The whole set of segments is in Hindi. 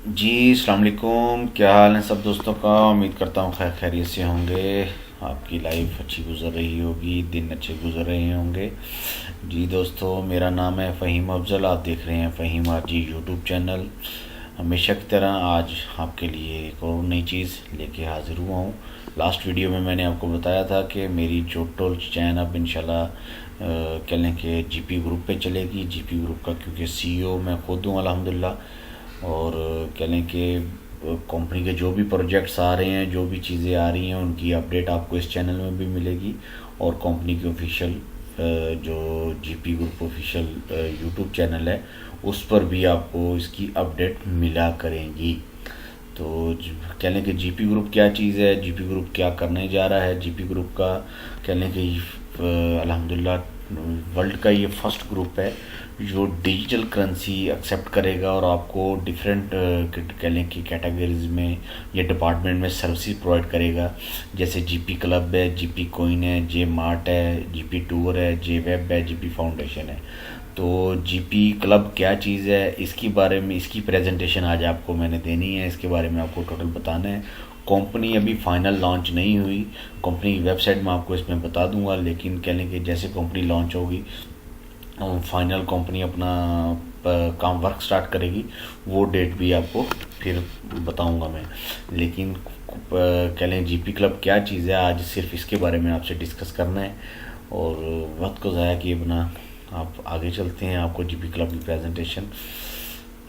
जी अस्सलाम वालेकुम। क्या हाल है सब दोस्तों का। उम्मीद करता हूँ खैर खैरियत से होंगे। आपकी लाइफ अच्छी गुजर रही होगी, दिन अच्छे गुजर रहे होंगे। जी दोस्तों, मेरा नाम है फ़हीम अफजल। आप देख रहे हैं फ़हीम आरजी यूट्यूब चैनल। हमेशा की तरह आज आपके लिए एक और नई चीज़ लेके हाज़िर हुआ हूँ। लास्ट वीडियो में मैंने आपको बताया था कि मेरी जोटोल चैन अब इंशाल्लाह कह लें कि जीपी ग्रुप पे चलेगी। जीपी ग्रुप का क्योंकि सीईओ मैं खुद हूँ अल्हम्दुलिल्लाह। और कह लें कि कंपनी के जो भी प्रोजेक्ट्स आ रहे हैं, जो भी चीज़ें आ रही हैं, उनकी अपडेट आपको इस चैनल में भी मिलेगी। और कंपनी की ऑफिशियल जो GP group official YouTube channel है, उस पर भी आपको इसकी अपडेट मिला करेंगी। तो कह लें कि जीपी ग्रुप क्या चीज़ है, जीपी ग्रुप क्या करने जा रहा है। जीपी ग्रुप का कह लें कि अल्हम्दुलिल्लाह वर्ल्ड का ये फर्स्ट ग्रुप है जो डिजिटल करेंसी एक्सेप्ट करेगा और आपको डिफरेंट कह लें कि कैटेगरीज में या डिपार्टमेंट में सर्विसेज प्रोवाइड करेगा। जैसे जीपी क्लब है, जीपी कोइन है, जे मार्ट है, जीपी टूर है, जे वेब है, जीपी फाउंडेशन है। तो जीपी क्लब क्या चीज़ है, इसकी बारे में इसकी प्रेजेंटेशन आज आपको मैंने देनी है। इसके बारे में आपको टोटल बताना है। कंपनी अभी फाइनल लॉन्च नहीं हुई। कंपनी की वेबसाइट में आपको इसमें बता दूंगा, लेकिन कह लें कि जैसे कंपनी लॉन्च होगी फाइनल कंपनी अपना काम वर्क स्टार्ट करेगी, वो डेट भी आपको फिर बताऊंगा मैं। लेकिन कह लें जीपी क्लब क्या चीज़ है, आज सिर्फ इसके बारे में आपसे डिस्कस करना है। और वक्त को ज़ाया किए बिना आप आगे चलते हैं। आपको जीपी क्लब की प्रेजेंटेशन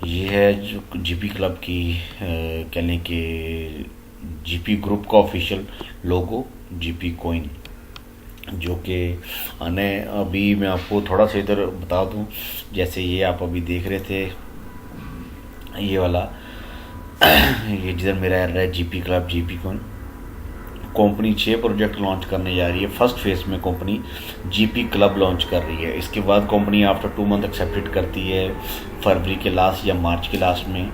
ये है जो जीपी क्लब की कह लें कि जीपी ग्रुप का ऑफिशियल लोगो जीपी कोइन, जो कि आने अभी मैं आपको थोड़ा सा इधर बता दूं। जैसे ये आप अभी देख रहे थे, ये वाला ये जिधर मेरा एड रहा है GP club GP coin. Company 6 project launch करने जा रही है। फर्स्ट फेज में कंपनी जीपी क्लब लॉन्च कर रही है। इसके बाद कंपनी आफ्टर 2 मंथ एक्सेप्टेड करती है फरवरी के लास्ट या मार्च के लास्ट में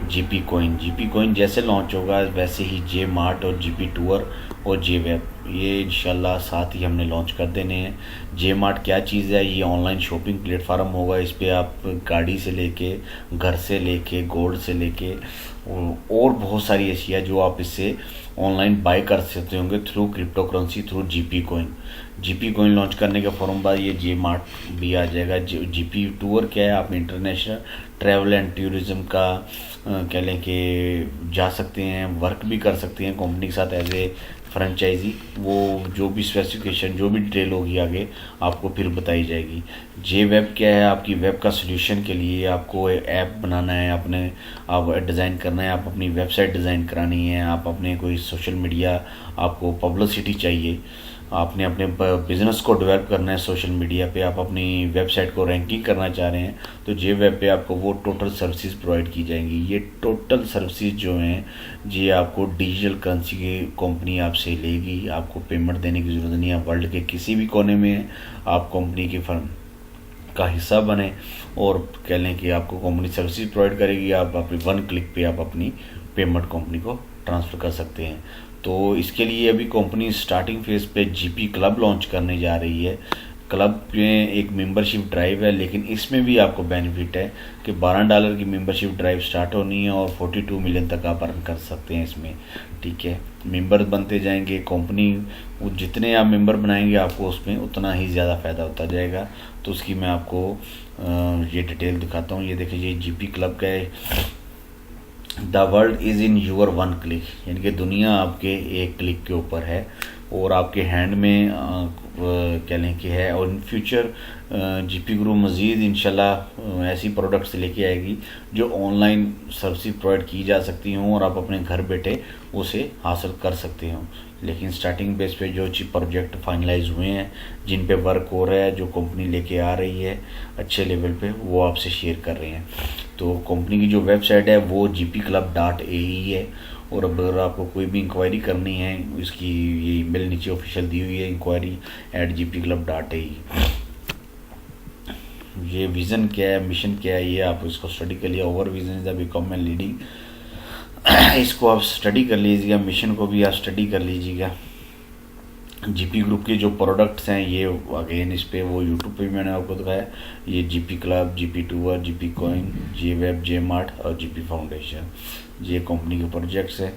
जीपी कोइन। जीपी कोइन जैसे लॉन्च होगा वैसे ही जे मार्ट और जीपी टूर और जे वेब ये इंशाल्लाह साथ ही हमने लॉन्च कर देने हैं। जे मार्ट क्या चीज़ है, ये ऑनलाइन शॉपिंग प्लेटफार्म होगा। इस पर आप गाड़ी से लेके, घर से लेके, गोल्ड से लेके और बहुत सारी अशिया जो आप इससे ऑनलाइन बाय कर सकते होंगे through crypto currency, through GP coin. GP coin launch करने के फौरन बाद ये जे मार्ट भी आ जाएगा। जीपी टूर क्या है, आप इंटरनेशनल ट्रैवल एंड टूरिज्म का कह लें कि जा सकते हैं, वर्क भी कर सकते हैं कंपनी के साथ एज ए फ्रेंचाइजी। वो जो भी स्पेसिफिकेशन, जो भी डिटेल होगी आगे आपको फिर बताई जाएगी। जे वेब क्या है, आपकी वेब का सोल्यूशन के लिए आपको ऐप बनाना है, अपने आप डिज़ाइन करना है, आप अपनी वेबसाइट डिज़ाइन करानी है, आप अपने कोई सोशल मीडिया, आपको पब्लिसिटी चाहिए, आपने अपने बिज़नेस को डेवलप करना है सोशल मीडिया पे, आप अपनी वेबसाइट को रैंकिंग करना चाह रहे हैं, तो जे वेब पे आपको वो टोटल सर्विसेज प्रोवाइड की जाएंगी। ये टोटल सर्विसेज जो हैं जी आपको डिजिटल करेंसी की कंपनी आपसे लेगी। आपको पेमेंट देने की ज़रूरत नहीं है। वर्ल्ड के किसी भी कोने में आप कंपनी की फर्म का हिस्सा बने और कह लें कि आपको कंपनी सर्विसेज प्रोवाइड करेगी। आप अपनी 1 क्लिक पे आप अपनी पेमेंट कंपनी को ट्रांसफ़र कर सकते हैं। तो इसके लिए अभी कंपनी स्टार्टिंग फेज़ पे जीपी क्लब लॉन्च करने जा रही है। क्लब में एक मेंबरशिप ड्राइव है, लेकिन इसमें भी आपको बेनिफिट है कि $12 की मेंबरशिप ड्राइव स्टार्ट होनी है और 42 मिलियन तक आप अर्न कर सकते हैं इसमें। ठीक है, मेंबर बनते जाएंगे कंपनी, वो जितने आप मेंबर बनाएंगे आपको उसमें उतना ही ज़्यादा फ़ायदा होता जाएगा। तो उसकी मैं आपको ये डिटेल दिखाता हूँ। ये देखिए, ये जीपी क्लब का है। The world is in your 1 click, यानी कि दुनिया आपके एक क्लिक के ऊपर है और आपके हैंड में कह लें कि है। और इन फ्यूचर जीपी ग्रुप मज़ीद इंशाल्लाह ऐसी प्रोडक्ट्स लेके आएगी जो ऑनलाइन सर्विस प्रोवाइड की जा सकती हों और आप अपने घर बैठे उसे हासिल कर सकते हो। लेकिन स्टार्टिंग बेस पे जो प्रोजेक्ट फाइनलाइज हुए हैं, जिन पे वर्क हो रहा है, जो कंपनी लेके आ रही है अच्छे लेवल पे, वो आपसे शेयर कर रहे हैं। तो कंपनी की जो वेबसाइट है वो gpclub.ae है। और अगर आपको कोई भी इंक्वायरी करनी है, इसकी ये ईमेल नीचे ऑफिशियल दी हुई है, inquiry@gpclub.ae। ये विज़न क्या है, मिशन क्या है, ये आप इसको स्टडी कर लिया। Over vision is the become and leading, इसको आप स्टडी कर लीजिएगा। मिशन को भी आप स्टडी कर लीजिएगा। जीपी ग्रुप के जो प्रोडक्ट्स हैं ये अगेन इस पे वो यूट्यूब पे भी मैंने आपको दिखाया। ये GP club, GP tour, GP coin, J web, J mart और जीपी फाउंडेशन, ये कंपनी के प्रोजेक्ट्स हैं।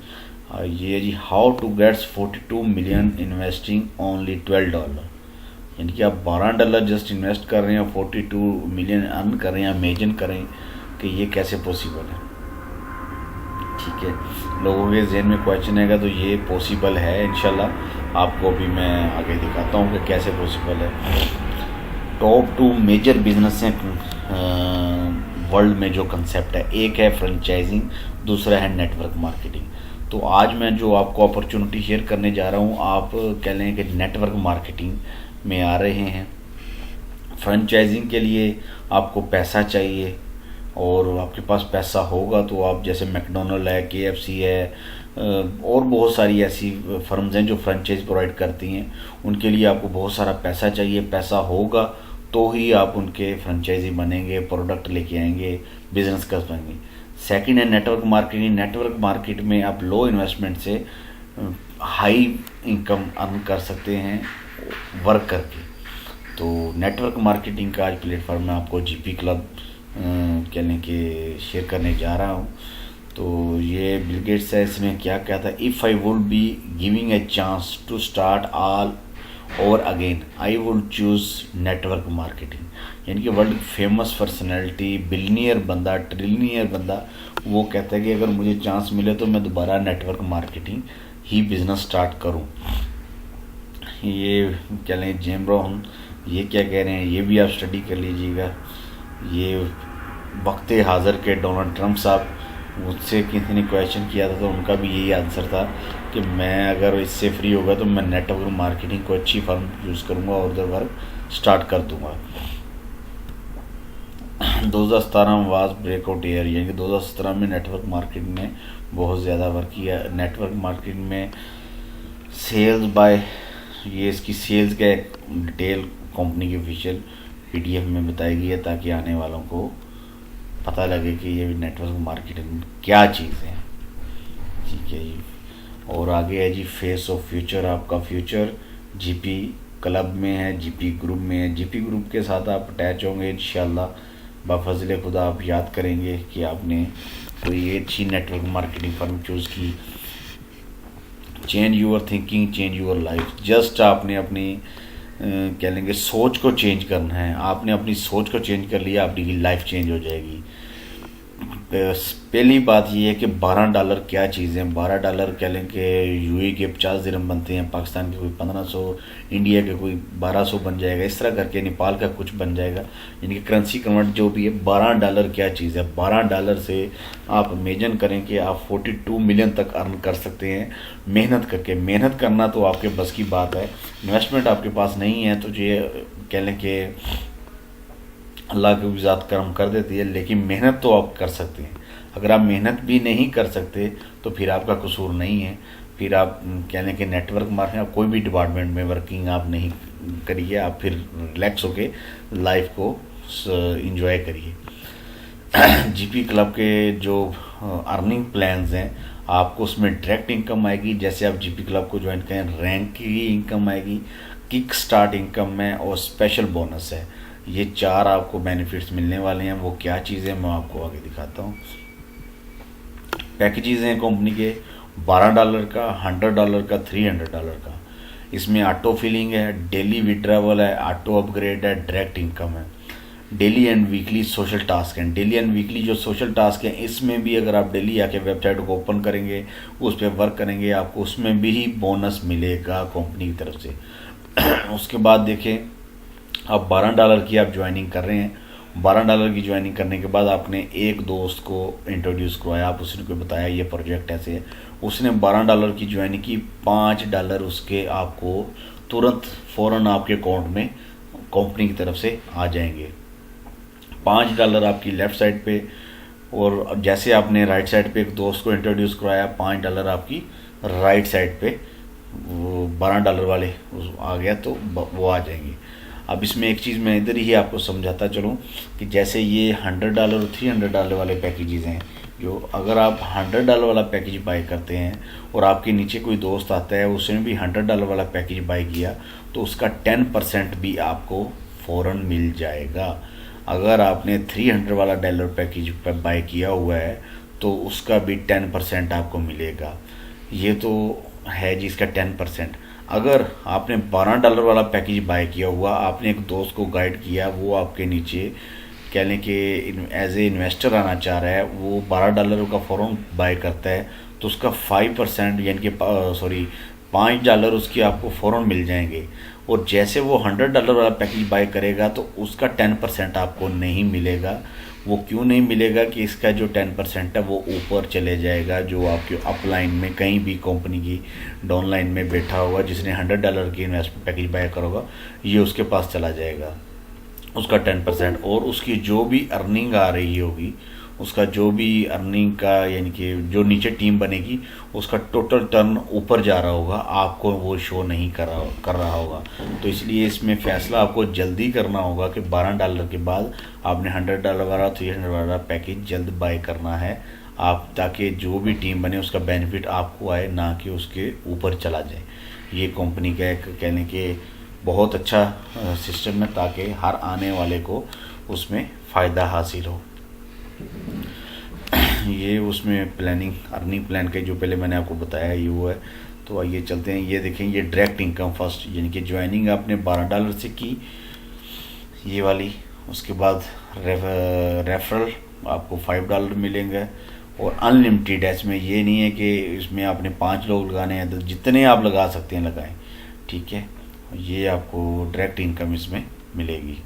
ये जी how to gets 42 million investing only $12, यानी कि आप $12 जस्ट इन्वेस्ट कर रहे हैं और 42 मिलियन अर्न कर रहे हैं। इमेजिन करें कि ये कैसे पॉसिबल है। ठीक है, लोगों के जहन में क्वेश्चन आएगा, तो ये पॉसिबल है। इंशाल्लाह आपको भी मैं आगे दिखाता हूँ कि कैसे पॉसिबल है। टॉप 2 मेजर बिजनेस हैं वर्ल्ड में जो कंसेप्ट है, एक है फ्रेंचाइजिंग, दूसरा है नेटवर्क मार्केटिंग। तो आज मैं जो आपको अपॉर्चुनिटी शेयर करने जा रहा हूँ, आप कह लें कि नेटवर्क मार्केटिंग में आ रहे हैं। फ्रेंचाइजिंग के लिए आपको पैसा चाहिए, और आपके पास पैसा होगा तो आप जैसे मैकडोनल्ड है, केएफसी है, और बहुत सारी ऐसी फर्म्स हैं जो फ्रेंचाइज प्रोवाइड करती हैं। उनके लिए आपको बहुत सारा पैसा चाहिए। पैसा होगा तो ही आप उनके फ्रेंचाइजी बनेंगे, प्रोडक्ट लेके आएंगे, बिजनेस कर पाएंगे। सेकंड है नेटवर्क मार्केटिंग। नेटवर्क मार्केट में आप लो इन्वेस्टमेंट से हाई इनकम अर्न कर सकते हैं वर्क करके। तो नेटवर्क मार्केटिंग का आज प्लेटफॉर्म में आपको जीपी क्लब कहने के शेयर करने जा रहा हूँ। तो ये बिल गेट्स है, इसमें क्या क्या था, if I would be giving a chance to start all over again I would choose network marketing. यानी कि वर्ल्ड फेमस पर्सनैलिटी, बिलियनियर बंदा, ट्रिलियनियर बंदा, वो कहता है कि अगर मुझे चांस मिले तो मैं दोबारा नेटवर्क मार्केटिंग ही बिज़नेस स्टार्ट करूँ। ये कह लें जेम रोहन ये क्या कह रहे हैं, ये भी आप स्टडी कर लीजिएगा। ये वक्त हाज़र के डोनाल्ड ट्रंप साहब, मुझसे किसी ने क्वेश्चन किया था तो उनका भी यही आंसर था कि मैं अगर इससे फ्री होगा तो मैं नेटवर्क मार्केटिंग को अच्छी फर्म यूज़ करूँगा और उधर वर्क स्टार्ट कर दूँगा। 2017 वाज ब्रेकआउट ईयर, यानी कि 2017 में नेटवर्क मार्केटिंग ने बहुत ज़्यादा वर्क किया। नेटवर्क मार्केटिंग में सेल्स बाय, ये इसकी सेल्स का एक डिटेल कंपनी की ऑफिशियल पीडीएफ में बताई गई है, ताकि आने वालों को पता लगे कि ये नेटवर्क मार्केटिंग क्या चीज़ है। ठीक है जी, और आगे है जी फेस ऑफ फ्यूचर। आपका फ्यूचर जीपी क्लब में है, जीपी ग्रुप में है। जीपी ग्रुप के साथ आप अटैच होंगे इंशाल्लाह, बाफजले खुदा आप याद करेंगे कि आपने कोई अच्छी नेटवर्क मार्केटिंग फर्म चूज़ की। Change your thinking, change your life. Just आपने अपनी कह लेंगे सोच को चेंज करना है। आपने अपनी सोच को चेंज कर लिया, आपकी लाइफ चेंज हो जाएगी। पहली बात ये है कि $12 क्या चीज़ है। $12 कह लें कि यूएई के 50 दिरहम बनते हैं, पाकिस्तान के कोई 1500, इंडिया के कोई 1200 बन जाएगा, इस तरह करके नेपाल का कुछ बन जाएगा। यानी कि करेंसी कन्वर्ट जो भी है, $12 क्या चीज़ है। $12 से आप इमेजिन करें कि आप 42 मिलियन तक अर्न कर सकते हैं मेहनत करके। मेहनत करना तो आपके बस की बात है, इन्वेस्टमेंट आपके पास नहीं है तो ये कह लें कि अल्लाह की भी ज़ात करम कर देती है, लेकिन मेहनत तो आप कर सकते हैं। अगर आप मेहनत भी नहीं कर सकते तो फिर आपका कसूर नहीं है। फिर आप कह लें कि नेटवर्क मार्केटिंग, आप कोई भी डिपार्टमेंट में वर्किंग आप नहीं करिए, आप फिर रिलैक्स होके लाइफ को इंजॉय करिए। जीपी क्लब के जो अर्निंग प्लान्स हैं, आपको उसमें डायरेक्ट इनकम आएगी। जैसे आप जीपी क्लब को ज्वाइन करें, रैंक की इनकम आएगी, किक स्टार्ट इनकम है और स्पेशल बोनस है। ये 4 आपको बेनिफिट्स मिलने वाले हैं। वो क्या चीज़ें मैं आपको आगे दिखाता हूँ। पैकेजेस हैं कंपनी के $12 का, $100 का, $300 का। इसमें ऑटो फिलिंग है, डेली विड्रावल है, ऑटो अपग्रेड है, डायरेक्ट इनकम है। Daily and weekly social task हैं। डेली एंड वीकली जो सोशल टास्क हैं, इसमें भी अगर आप डेली आके वेबसाइट को ओपन करेंगे, उस पर वर्क करेंगे, आपको उसमें भी बोनस मिलेगा कंपनी की तरफ से। उसके बाद देखें, आप $12 की आप ज्वाइनिंग कर रहे हैं। $12 की ज्वाइनिंग करने के बाद आपने एक दोस्त को इंट्रोड्यूस करवाया, आप उसने को बताया ये प्रोजेक्ट ऐसे है, उसने $12 की ज्वाइनिंग की, $5 उसके आपको तुरंत फ़ौरन आपके अकाउंट में कंपनी की तरफ से आ जाएंगे। $5 आपकी लेफ़्ट साइड पे, और जैसे आपने राइट साइड पे एक दोस्त को इंट्रोड्यूस करवाया, $5 आपकी राइट साइड पे वो $12 वाले आ गया तो वो आ जाएंगे। अब इसमें एक चीज़ मैं इधर ही आपको समझाता चलूँ कि जैसे ये $100 और $300 वाले पैकेजेस हैं, जो अगर आप $100 वाला पैकेज बाय करते हैं और आपके नीचे कोई दोस्त आता है उसने भी $100 वाला पैकेज बाय किया तो उसका 10% भी आपको फ़ौरन मिल जाएगा। अगर आपने $300 वाला डॉलर पैकेज पर बाय किया हुआ है तो उसका भी 10% आपको मिलेगा। ये तो है जी इसका 10%। अगर आपने $12 वाला पैकेज बाय किया हुआ, आपने एक दोस्त को गाइड किया, वो आपके नीचे कह लें कि एज ए इन्वेस्टर आना चाह रहा है, वो $12 का फ़ौरन बाय करता है तो उसका 5% यानी कि $5 उसके आपको फ़ौरन मिल जाएंगे। और जैसे वो $100 वाला पैकेज बाय करेगा तो उसका 10% आपको नहीं मिलेगा। वो क्यों नहीं मिलेगा कि इसका जो 10% है वो ऊपर चले जाएगा, जो आपके अपलाइन में कहीं भी कंपनी की डाउनलाइन में बैठा होगा जिसने $100 की इन्वेस्टमेंट पैकेज बाय करा होगा, ये उसके पास चला जाएगा उसका 10%। और उसकी जो भी अर्निंग आ रही होगी, उसका जो भी अर्निंग का यानी कि जो नीचे टीम बनेगी उसका टोटल टर्न ऊपर जा रहा होगा, आपको वो शो नहीं कर रहा होगा। तो इसलिए इसमें फ़ैसला आपको जल्दी करना होगा कि $12 के बाद आपने $100 वाला $300 वाला पैकेज जल्द बाय करना है आप, ताकि जो भी टीम बने उसका बेनिफिट आपको आए, ना कि उसके ऊपर चला जाए। ये कंपनी का एक कहने के बहुत अच्छा सिस्टम है ताकि हर आने वाले को उसमें फ़ायदा हासिल हो। ये उसमें प्लानिंग अर्निंग प्लान के जो पहले मैंने आपको बताया ये वो है। तो आइए चलते हैं, ये देखें ये डायरेक्ट इनकम फर्स्ट यानी कि ज्वाइनिंग आपने $12 से की ये वाली, उसके बाद रेफरल आपको $5 मिलेंगे और अनलिमिटेड है। इसमें ये नहीं है कि इसमें आपने 5 लोग लगाने हैं, तो जितने आप लगा सकते हैं लगाएं, ठीक है। ये आपको डायरेक्ट इनकम इसमें मिलेगी।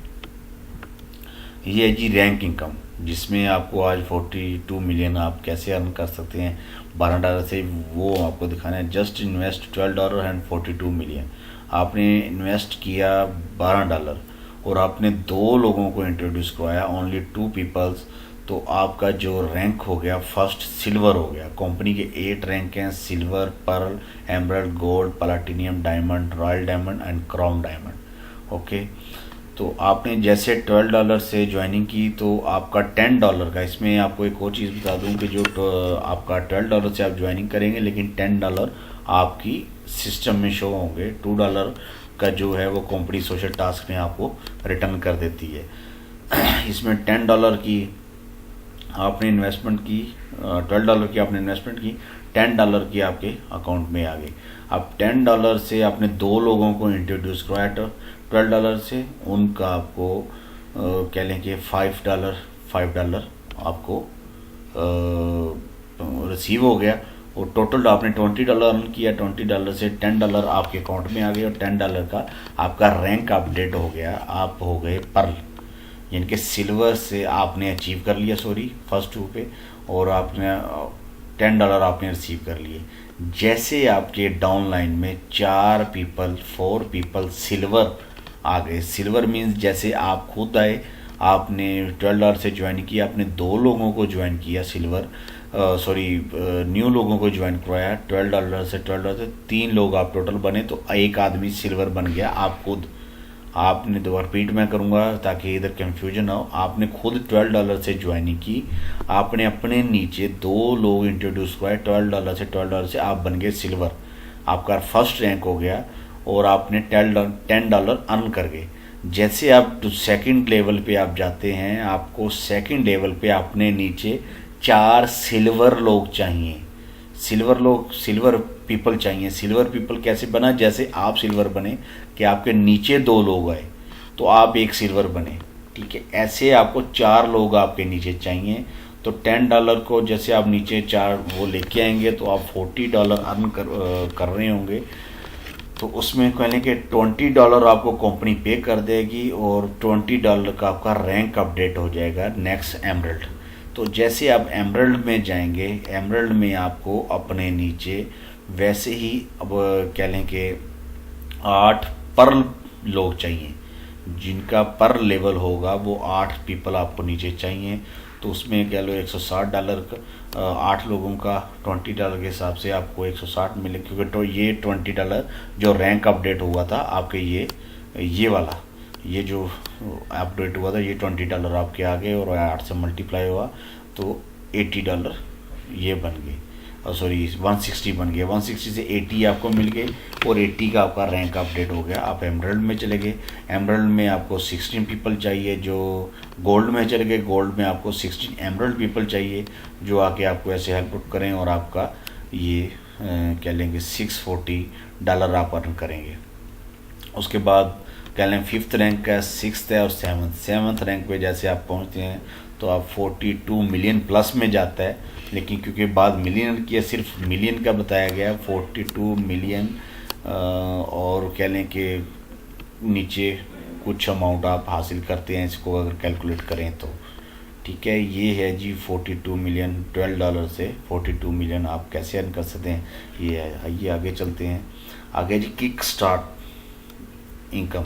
ये है जी रैंक इनकम, जिसमें आपको आज 42 मिलियन आप कैसे अर्न कर सकते हैं $12 से, वो आपको दिखाना है। Just invest $12 and 42 million. आपने इन्वेस्ट किया $12 और आपने 2 लोगों को इंट्रोड्यूस करवाया, ओनली 2 पीपल्स, तो आपका जो रैंक हो गया फर्स्ट सिल्वर हो गया। कंपनी के 8 रैंक हैं, silver, pearl, emerald, gold, platinum, diamond, royal diamond and crown diamond. Okay, तो आपने जैसे $12 से ज्वाइनिंग की तो आपका $10 का, इसमें आपको एक और चीज़ बता दूं कि जो आपका $12 से आप ज्वाइनिंग करेंगे लेकिन $10 आपकी सिस्टम में शो होंगे। $2 का जो है वो कंपनी सोशल टास्क में आपको रिटर्न कर देती है। इसमें $10 की आपने इन्वेस्टमेंट की, $12 की आपने इन्वेस्टमेंट की, $10 की आपके अकाउंट में आ गई। अब $10 से आपने 2 लोगों को इंट्रोड्यूस करवाया $12 से, उनका आपको कह लें कि $5 आपको रिसीव हो गया और टोटल आपने $20 अर्न किया। $20 से $10 आपके अकाउंट में आ गए और $10 का आपका रैंक अपडेट हो गया, आप हो गए पर्ल यानी कि सिल्वर से आपने अचीव कर लिया, फर्स्ट 2 पे, और आपने $10 आपने रिसीव कर लिए। जैसे आपके डाउन लाइन में 4 पीपल सिल्वर आ गए, सिल्वर मीन्स जैसे आप खुद आए, आपने $12 से ज्वाइन किया, आपने 2 लोगों को ज्वाइन किया सिल्वर, न्यू लोगों को ज्वाइन करवाया $12 से 3 लोग आप टोटल बने, तो एक आदमी सिल्वर बन गया आप खुद। आपने दोबारा रिपीट मैं करूँगा ताकि इधर कंफ्यूजन ना हो। आपने खुद $12 से ज्वाइनिंग की, आपने अपने नीचे 2 लोग इंट्रोड्यूस करवाए $12 से आप बन गए सिल्वर, आपका फर्स्ट रैंक हो गया और आपने $10 अर्न कर गए। जैसे आप सेकंड लेवल पे आप जाते हैं, आपको सेकंड लेवल पे अपने नीचे 4 सिल्वर लोग चाहिए, सिल्वर पीपल चाहिए। सिल्वर पीपल कैसे बना, जैसे आप सिल्वर बने कि आपके नीचे 2 लोग आए तो आप एक सिल्वर बने, ठीक है। ऐसे आपको 4 लोग आपके नीचे चाहिए, तो $10 को जैसे आप नीचे 4 वो लेके आएंगे तो आप $40 अर्न कर रहे होंगे। तो उसमें कहने के $20 आपको कंपनी पे कर देगी और $20 का आपका रैंक अपडेट हो जाएगा नेक्स्ट एमरल्ड। तो जैसे आप एमरल्ड में जाएंगे, एमरल्ड में आपको अपने नीचे वैसे ही अब कह लें कि 8 पर्ल लोग चाहिए, जिनका पर लेवल होगा वो 8 पीपल आपको नीचे चाहिए। तो उसमें कह लो $160 का 8 लोगों का $20 के हिसाब से आपको 160 मिले, क्योंकि तो ये $20 जो रैंक अपडेट हुआ था आपके ये वाला ये जो अपडेट हुआ था ये $20 आपके आ गए और 8 से मल्टीप्लाई हुआ तो $80 ये बन गए, और सॉरी 160 बन गया। 160 से 80 आपको मिल गए और 80 का आपका रैंक अपडेट हो गया। आप एमरल्ड में चले गए, एमरल्ड में आपको 16 पीपल चाहिए जो गोल्ड में चले गए, गोल्ड में आपको 16 एमरल्ड पीपल चाहिए जो आके आपको ऐसे हेल्प करें और आपका ये कह लेंगे $640 आप अर्न करेंगे। उसके बाद कह लें 5th रैंक का, 6th है और 7th रैंक पे जैसे आप पहुंचते हैं तो आप 42 मिलियन प्लस में जाता है, लेकिन क्योंकि बाद मिलियन की सिर्फ मिलियन का बताया गया, 42 मिलियन और कह लें कि नीचे कुछ अमाउंट आप हासिल करते हैं इसको अगर कैलकुलेट करें तो। ठीक है, ये है जी 42 मिलियन, $12 से 42 मिलियन आप कैसे अर्न कर सकते हैं ये है। आइए आगे चलते हैं। आगे जी किक स्टार्ट इनकम,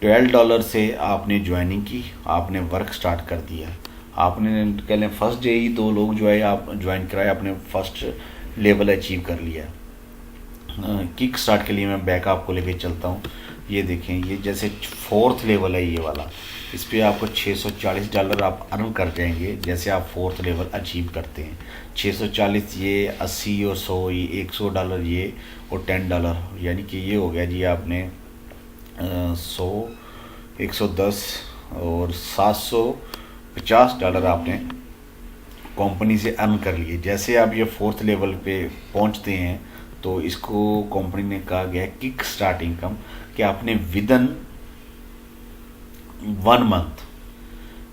$12 से आपने ज्वाइनिंग की, आपने वर्क स्टार्ट कर दिया, आपने कह लें फर्स्ट डे ही 2 लोग जो है आप ज्वाइन कराए, आपने फर्स्ट लेवल अचीव कर लिया। किक स्टार्ट के लिए मैं बैक आपको लेके चलता हूँ। ये देखें, ये जैसे 4th लेवल है ये वाला, इस पर आपको $640 आप अर्न कर जाएंगे जैसे आप 4th लेवल अचीव करते हैं। 640 ये 80 और 100 ये $100 ये और $10, यानी कि ये हो गया जी आपने 100 110 और $750 आपने कंपनी से अर्न कर लिए। जैसे आप ये 4th लेवल पे पहुंचते हैं तो इसको कंपनी ने कहा गया है किक स्टार्ट इनकम कि आपने विदन 1 मंथ,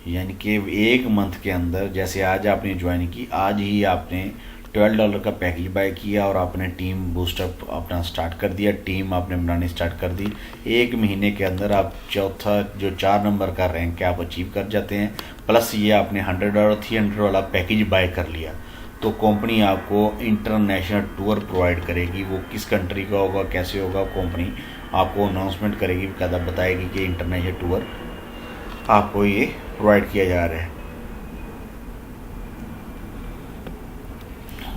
यानी कि 1 मंथ के अंदर, जैसे आज आपने ज्वाइन की, आज ही आपने $12 का पैकेज बाय किया और आपने टीम बूस्टअप अपना स्टार्ट कर दिया, टीम आपने बनानी स्टार्ट कर दी। 1 महीने के अंदर आप चौथा जो 4 नंबर का रैंक है आप अचीव कर जाते हैं, प्लस ये आपने $100 और $300 वाला पैकेज बाय कर लिया तो कंपनी आपको इंटरनेशनल टूर प्रोवाइड करेगी। वो किस कंट्री का होगा, कैसे होगा, कंपनी आपको अनाउंसमेंट करेगी, बकायदा बताएगी कि इंटरनेशनल टूर आपको ये प्रोवाइड किया जा रहा है।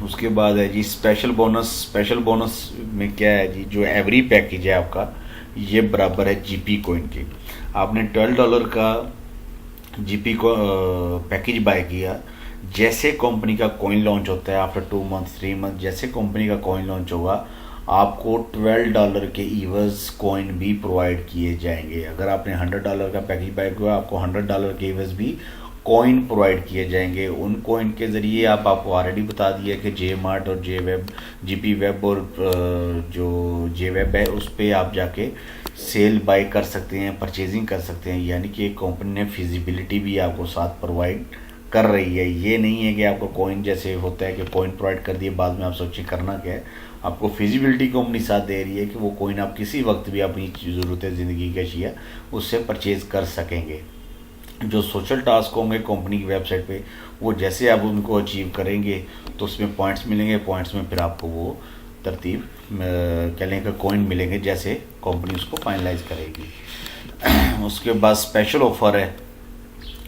उसके बाद है जी स्पेशल बोनस। स्पेशल बोनस में क्या है जी, जो एवरी पैकेज है आपका ये बराबर है जीपी कॉइन के। आपने $12 का जीपी को पैकेज बाय किया, जैसे कंपनी का कॉइन लॉन्च होता है आफ्टर 2 मंथ 3 मंथ, जैसे कंपनी का कॉइन लॉन्च होगा आपको $12 के ईवर्स कॉइन भी प्रोवाइड किए जाएंगे। अगर आपने $100 का पैकेज बाय किया आपको $100 के ईवर्स भी कॉइन प्रोवाइड किए जाएंगे। उन कॉइन के ज़रिए आपको ऑलरेडी बता दिया कि जे मार्ट और जे वेब, जीपी वेब और जो जे वेब है उस पर आप जाके सेल बाय कर सकते हैं, परचेजिंग कर सकते हैं, यानी कि कंपनी ने फिजिबिलिटी भी आपको साथ प्रोवाइड कर रही है। ये नहीं है कि आपको कॉइन जैसे होता है कि कॉइन प्रोवाइड कर दिए बाद में आप सोचें करना क्या है, आपको फिजिबिलिटी कंपनी साथ दे रही है कि वो कॉइन आप किसी वक्त भी अपनी ज़रूरत है ज़िंदगी की अशिया उससे परचेज़ कर सकेंगे। जो सोशल टास्क होंगे कंपनी की वेबसाइट पे वो जैसे आप उनको अचीव करेंगे तो उसमें पॉइंट्स मिलेंगे, पॉइंट्स में फिर आपको वो तरतीब कह लें कि कॉइन मिलेंगे जैसे कंपनी उसको फाइनलाइज करेगी। उसके बाद स्पेशल ऑफ़र है,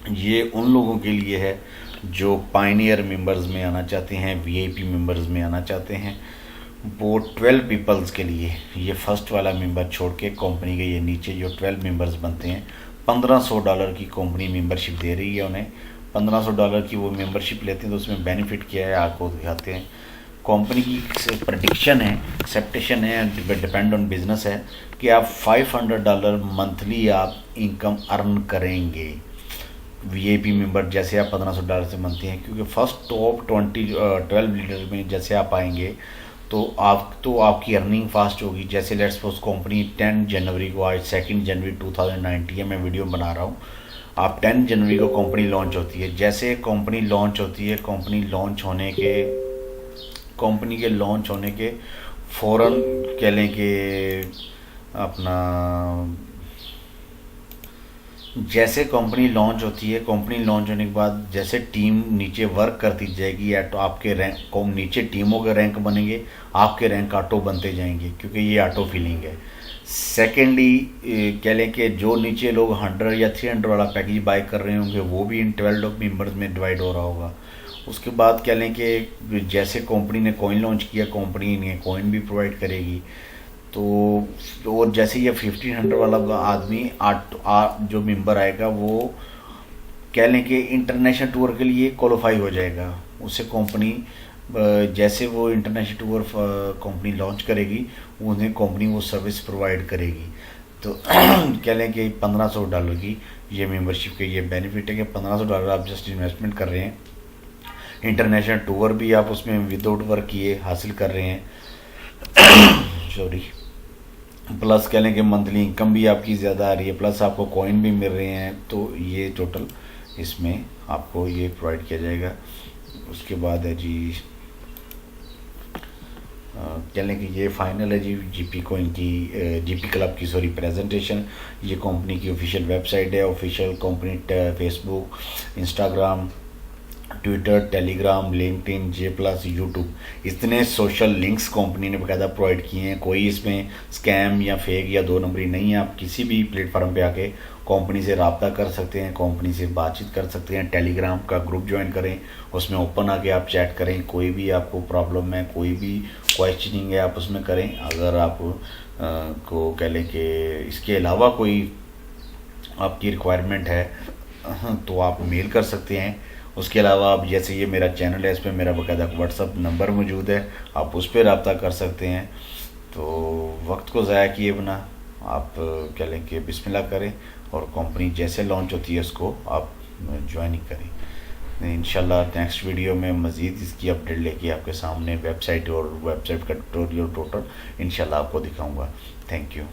ये उन लोगों के लिए है जो पायनियर मेंबर्स में आना चाहते हैं, वीआईपी मेंबर्स में आना चाहते हैं। वो 12 पीपल्स के लिए, ये फर्स्ट वाला मेंबर छोड़ के कंपनी के ये नीचे जो 12 मेंबर्स बनते हैं $1500 की कंपनी मेंबरशिप दे रही है उन्हें। $1500 की वो मेंबरशिप लेते हैं तो उसमें बेनिफिट क्या है आपको दिखाते हैं। कंपनी की प्रेडिक्शन है, एक्सेप्टेशन है, डिपेंड ऑन बिजनेस है कि आप $500 मंथली आप इनकम अर्न करेंगे। वीआईपी मेंबर जैसे आप $1500 से बनते हैं, क्योंकि फर्स्ट टॉप 12 लीडर में जैसे आप आएंगे तो आपकी अर्निंग फास्ट होगी। जैसे लेट्स सपोज कंपनी 10 जनवरी को, आज 2 जनवरी 2019 है, मैं वीडियो बना रहा हूँ, आप 10 जनवरी को कंपनी लॉन्च होती है। जैसे कंपनी लॉन्च होती है, कंपनी के लॉन्च होने के फ़ौरन कह लें कि अपना जैसे कंपनी लॉन्च होती है, कंपनी लॉन्च होने के बाद जैसे टीम नीचे वर्क करती जाएगी या तो आपके रैंक को नीचे टीमों के रैंक बनेंगे, आपके रैंक ऑटो बनते जाएंगे क्योंकि ये ऑटो फिलिंग है। सेकेंडली कह लें कि जो नीचे लोग 100 या 300 वाला पैकेज बाय कर रहे होंगे वो भी इन 12 मेंबर्स में डिवाइड हो रहा होगा। उसके बाद कह लें कि जैसे कंपनी ने कॉइन लॉन्च किया, कंपनी ने कॉइन भी प्रोवाइड करेगी। तो और जैसे ये 1500 वाला आदमी जो मेंबर आएगा वो कह लें कि इंटरनेशनल टूर के लिए क्वालिफाई हो जाएगा। उसे कंपनी जैसे वो इंटरनेशनल टूर कंपनी लॉन्च करेगी, उन्हें कंपनी वो सर्विस प्रोवाइड करेगी। तो कह लें कि $1500 की ये मेंबरशिप के ये बेनिफिट है कि $1500 आप जस्ट इन्वेस्टमेंट कर रहे हैं, इंटरनेशनल टूर भी आप उसमें विदाउट वर्क किए हासिल कर रहे हैं, सॉरी, प्लस कह लें कि मंथली इनकम भी आपकी ज़्यादा आ रही है, प्लस आपको कॉइन भी मिल रहे हैं। तो ये टोटल इसमें आपको ये प्रोवाइड किया जाएगा। उसके बाद है जी कह लें कि ये फाइनल है जी जीपी कोइन की, जीपी क्लब की सॉरी प्रेजेंटेशन। ये कंपनी की ऑफिशियल वेबसाइट है, official company Facebook, Instagram, Twitter, Telegram, LinkedIn, G plus, YouTube, इतने सोशल लिंक्स कंपनी ने बाकायदा प्रोवाइड किए हैं। कोई इसमें स्कैम या फेक या दो नंबरी नहीं है। आप किसी भी प्लेटफॉर्म पे आके कंपनी से रब्ता कर सकते हैं, कंपनी से बातचीत कर सकते हैं। टेलीग्राम का ग्रुप ज्वाइन करें, उसमें ओपन आके आप चैट करें, कोई भी आपको प्रॉब्लम है, कोई भी क्वेश्चनिंग है आप उसमें करें। अगर आप को कह लें कि इसके अलावा कोई आपकी रिक्वायरमेंट है तो आप मेल कर सकते हैं। उसके अलावा आप जैसे ये मेरा चैनल है, इस पर मेरा बाकायदा व्हाट्सअप नंबर मौजूद है, आप उस पर रब्ता कर सकते हैं। तो वक्त को ज़ाया किए बिना आप कह लें कि बिस्मिल्लाह करें और कंपनी जैसे लॉन्च होती है उसको आप ज्वाइनिंग करें। इंशाल्लाह नेक्स्ट वीडियो में मज़ीद इसकी अपडेट लेके आपके सामने वेबसाइट और वेबसाइट का ट्यूटोरियल टोटल इंशाल्लाह आपको दिखाऊंगा। Thank you.